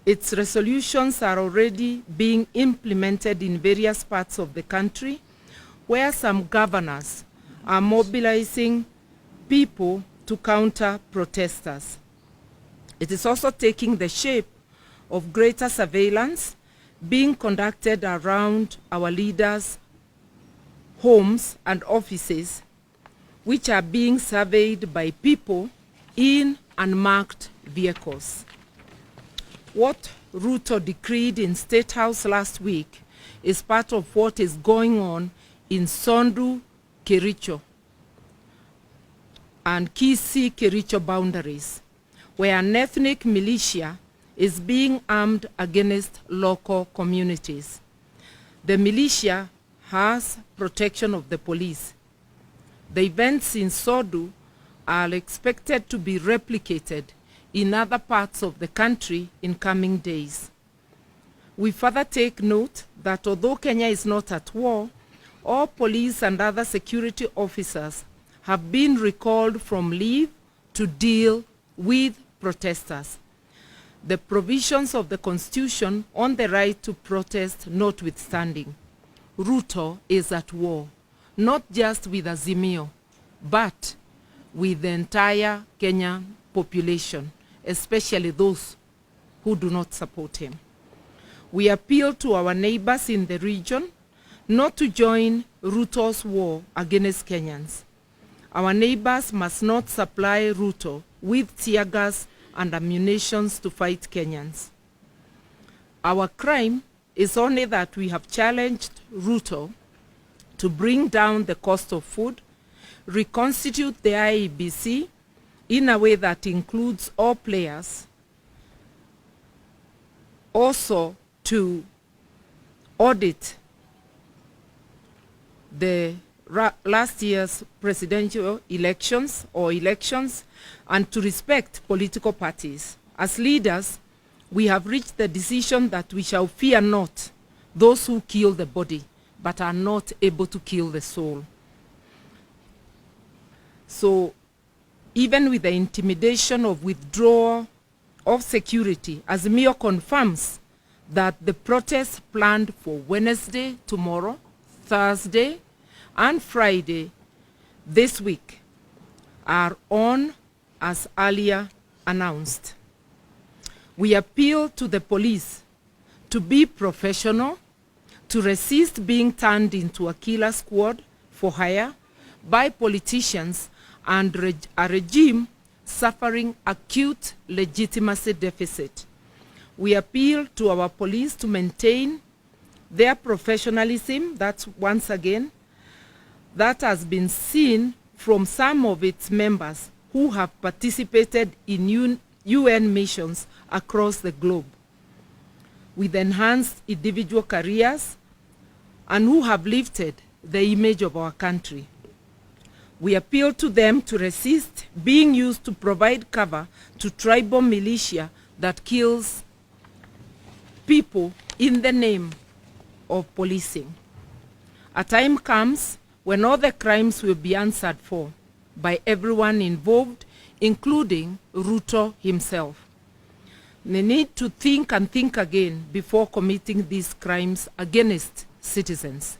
Its resolutions are already being implemented in various parts of the country, where some governors are mobilizing people to counter protesters. It is also taking the shape of greater surveillance being conducted around our leaders' homes and offices, which are being surveyed by people in unmarked vehicles. What Ruto decreed in State House last week is part of what is going on in Sondu, Kericho, and Kisii-Kericho boundaries, where an ethnic militia is being armed against local communities. The militia has protection of the police. The events in Sondu are expected to be replicated in other parts of the country in coming days. We further take note that although Kenya is not at war, all police and other security officers have been recalled from leave to deal with protesters. The provisions of the Constitution on the right to protest notwithstanding, Ruto is at war, not just with Azimio, but with the entire Kenyan population, especially those who do not support him. We appeal to our neighbors in the region not to join Ruto's war against Kenyans. Our neighbors must not supply Ruto with tear gas and ammunition to fight Kenyans. Our crime is only that we have challenged Ruto to bring down the cost of food, reconstitute the IEBC in a way that includes all players, also to audit the last year's presidential elections, and to respect political parties. As leaders, we have reached the decision that we shall fear not those who kill the body, but are not able to kill the soul. So, even with the intimidation of withdrawal of security, Azimio confirms that the protests planned for Wednesday, tomorrow, Thursday, and Friday this week are on as earlier announced. We appeal to the police to be professional, to resist being turned into a killer squad for hire by politicians and a regime suffering acute legitimacy deficit. We appeal to our police to maintain their professionalism, that's once again, that has been seen from some of its members who have participated in UN missions across the globe, with enhanced individual careers, and who have lifted the image of our country. We appeal to them to resist being used to provide cover to tribal militia that kills people in the name of policing. A time comes when all the crimes will be answered for by everyone involved, including Ruto himself. They need to think and think again before committing these crimes against citizens.